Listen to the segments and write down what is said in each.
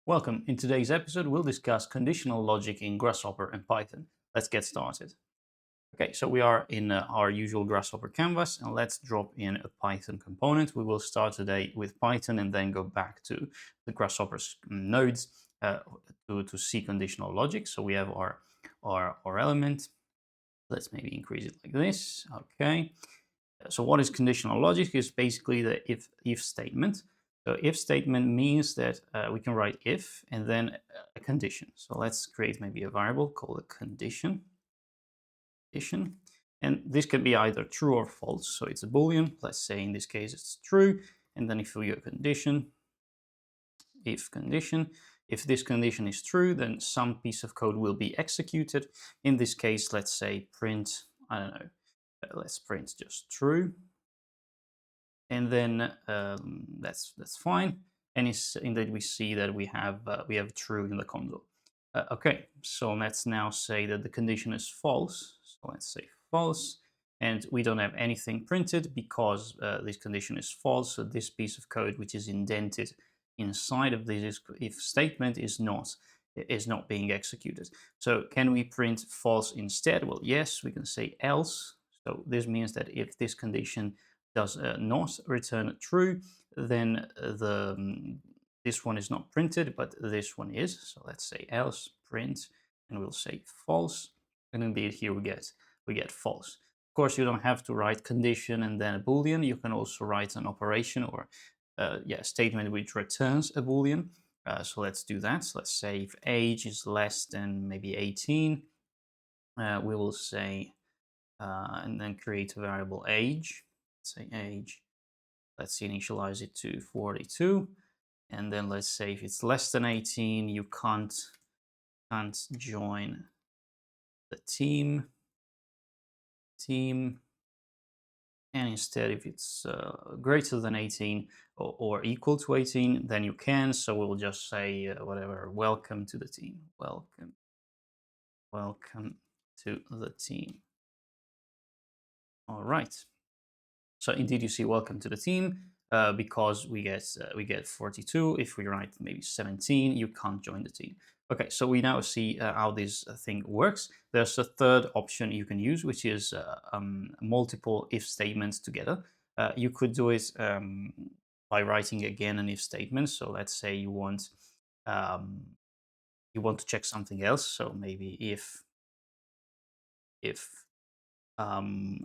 Welcome. In today's episode, we'll discuss conditional logic in Grasshopper and Python. Let's get started. Okay, so we are in our usual Grasshopper canvas, and let's drop in a Python component. We will start today with Python and then go back to the Grasshopper's nodes to see conditional logic. So we have our element. Let's maybe increase it like this. Okay. So what is conditional logic? Is basically the if statement. So if statement means that we can write if and then a condition. So let's create maybe a variable called a condition. And this can be either true or false. So it's a boolean. Let's say in this case it's true. And then if we do a condition, if condition, if this condition is true, then some piece of code will be executed. In this case, let's say print, I don't know, let's print just true. And then that's fine. And indeed we see that we have true in the console. Okay, so let's now say that the condition is false. So let's say false, and we don't have anything printed because this condition is false. So this piece of code, which is indented inside of this if statement, is not being executed. So can we print false instead? Well, yes, we can say else. So this means that if this condition does not return true, then this one is not printed, but this one is. So let's say else print, and we'll say false, and indeed here we get false. Of course, you don't have to write condition and then a boolean. You can also write an operation or a statement which returns a boolean. So let's do that. So let's say if age is less than maybe 18, we will say and then create a variable age. Say age. Let's initialize it to 42, and then let's say if it's less than 18, you can't join the team. And instead, if it's greater than 18 or equal to 18, then you can. So we'll just say whatever. Welcome to the team. Welcome to the team. All right. So indeed, you see welcome to the team because we get 42. If we write maybe 17, you can't join the team. Okay, so we now see how this thing works. There's a third option you can use, which is multiple if statements together. You could do it by writing again an if statement. So let's say you want to check something else. So maybe if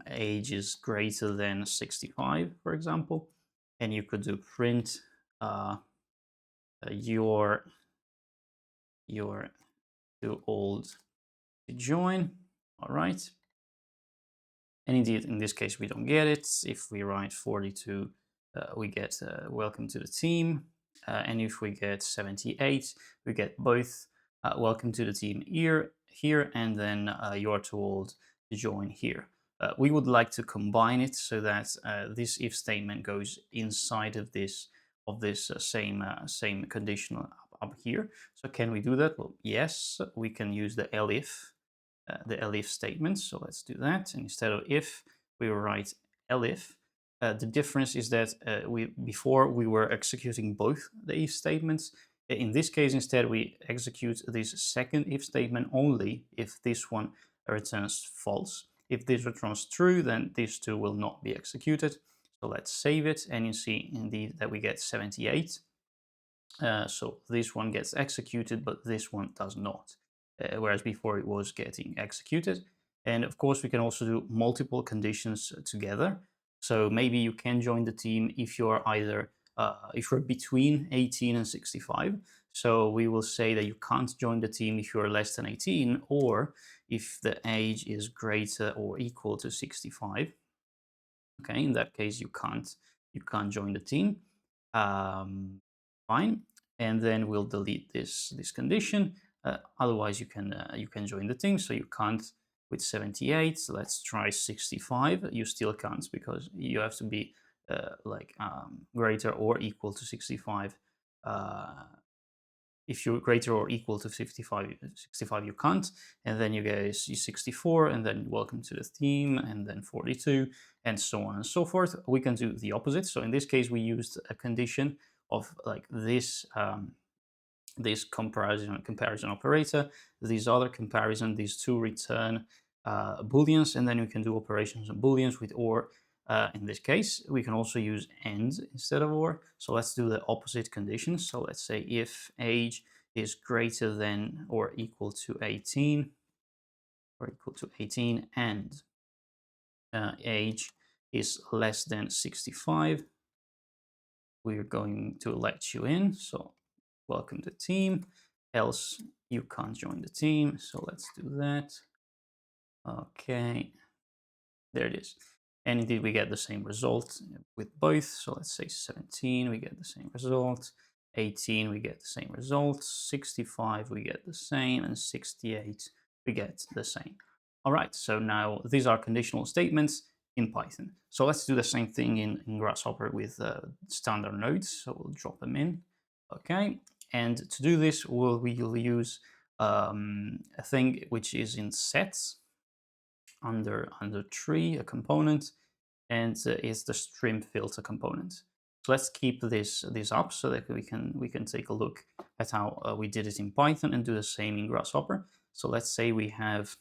age is greater than 65, for example, and you could do print you're too old to join. All right. And indeed, in this case, we don't get it. If we write 42, we get welcome to the team. And if we get 78, we get both welcome to the team here, and then you're too old to join here. We would like to combine it so that this if statement goes inside of this same conditional up here. So can we do that? Well, yes, we can use the elif statement. So let's do that. And instead of if, we will write elif. The difference is that before we were executing both the if statements. In this case, instead, we execute this second if statement only if this one returns false. If this returns true, then these two will not be executed. So let's save it, and you see indeed that we get 78. So this one gets executed, but this one does not. Whereas before it was getting executed. And of course, we can also do multiple conditions together. So maybe you can join the team if you're either if you're between 18 and 65. So we will say that you can't join the team if you're less than 18, or if the age is greater or equal to 65. Okay, in that case, you can't join the team. Fine, and then we'll delete this condition. Otherwise, you can join the team. So you can't with 78. Let's try 65. You still can't because you have to be greater or equal to 65. If you're greater or equal to 65, you can't. And then you get 64, and then welcome to the team, and then 42, and so on and so forth. We can do the opposite. So in this case, we used a condition of like this this comparison operator, these other comparison, these two return booleans, and then we can do operations on booleans with or. In this case, we can also use and instead of or. So let's do the opposite conditions. So let's say if age is greater than or equal to 18, and age is less than 65, we're going to let you in. So welcome to the team, else you can't join the team. So let's do that. Okay, there it is. And indeed, we get the same result with both. So let's say 17, we get the same result. 18, we get the same result. 65, we get the same. And 68, we get the same. All right, so now these are conditional statements in Python. So let's do the same thing in Grasshopper with standard nodes. So we'll drop them in. Okay, and to do this, we'll use a thing which is in sets under tree, a component, and is the stream filter component. So let's keep this up so that we can take a look at how we did it in Python and do the same in Grasshopper. So let's say we have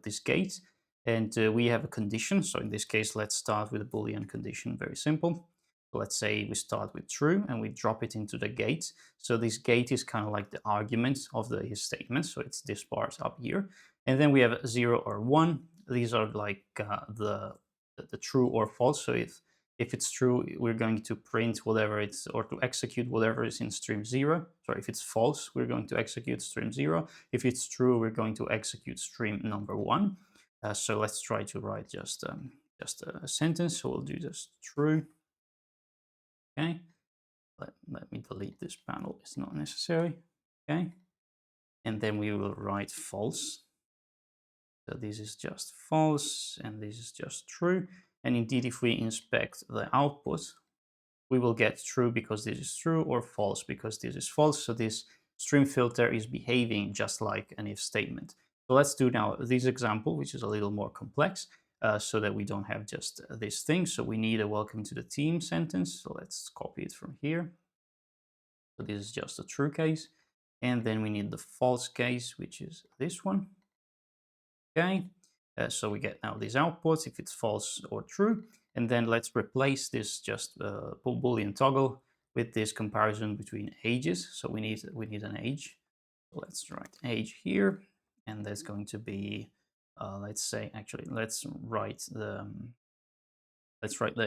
this gate and we have a condition. So in this case, let's start with a Boolean condition, very simple. So let's say we start with true and we drop it into the gate. So this gate is kind of like the argument of his statement. So it's this part up here. And then we have 0 or 1. These are like the true or false. So if it's true, we're going to print whatever it's, or to execute whatever is in stream 0. Sorry, if it's false, we're going to execute stream 0. If it's true, we're going to execute stream number 1. So let's try to write just a sentence. So we'll do just true. Okay. Let me delete this panel. It's not necessary. Okay. And then we will write false. So this is just false, and this is just true. And indeed, if we inspect the output, we will get true because this is true, or false because this is false. So this stream filter is behaving just like an if statement. So let's do now this example, which is a little more complex, so that we don't have just this thing. So we need a welcome to the team sentence. So let's copy it from here. So this is just a true case. And then we need the false case, which is this one. Okay, so we get now these outputs if it's false or true. And then let's replace this just Boolean toggle with this comparison between ages. So we need an age. So let's write age here, and that's going to be let's say, actually let's write the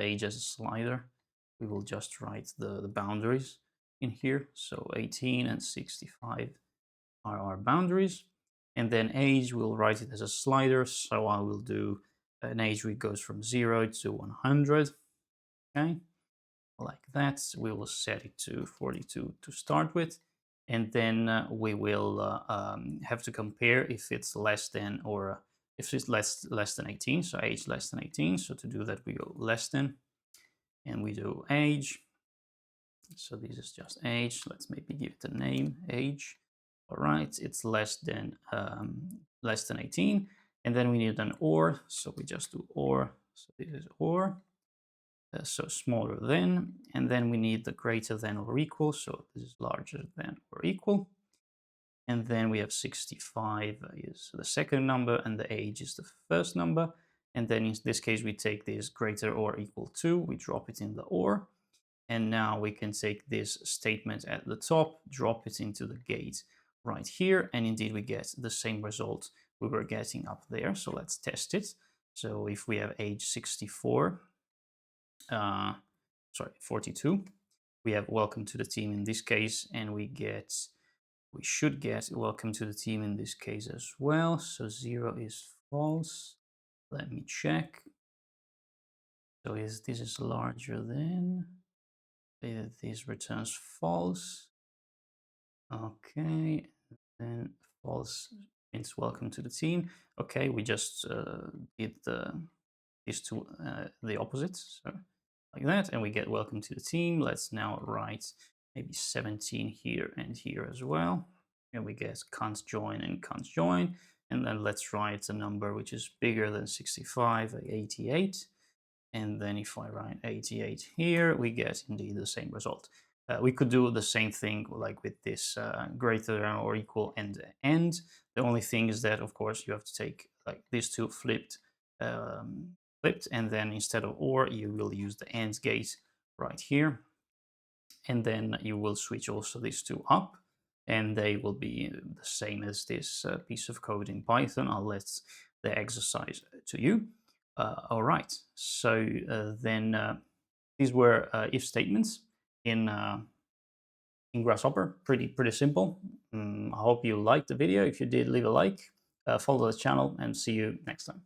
age as a slider. We will just write the boundaries in here. So 18 and 65 are our boundaries. And then age, we'll write it as a slider. So I will do an age which goes from 0 to 100. Okay, like that. We will set it to 42 to start with. And then we will have to compare if it's less than, or if it's less than 18. So age less than 18. So to do that, we go less than, and we do age. So this is just age. Let's maybe give it a name, age. All right, it's less than 18, and then we need an or. So we just do or. So this is or. So smaller than, and then we need the greater than or equal. So this is larger than or equal. And then we have 65 is the second number, and the age is the first number. And then in this case, we take this greater or equal to, we drop it in the or. And now we can take this statement at the top, drop it into the gate right here. And indeed, we get the same result we were getting up there. So let's test it. So if we have age 64, 42, we have welcome to the team in this case, and we should get welcome to the team in this case as well. So 0 is false. Let me check. So this is larger than, this returns false. Okay, then false means welcome to the team. Okay, we just did these two the opposites, so like that, and we get welcome to the team. Let's now write maybe 17 here and here as well, and we get can't join and can't join. And then let's write a number which is bigger than 65, like 88. And then if I write 88 here, we get indeed the same result. We could do the same thing like with this greater than or equal end end. The only thing is that, of course, you have to take like these two flipped, and then instead of or, you will use the AND gate right here, and then you will switch also these two up, and they will be the same as this piece of code in Python. I'll let the exercise to you. All right, so then these were if statements in Grasshopper. Pretty simple. I hope you liked the video. If you did, leave a like, follow the channel, and see you next time.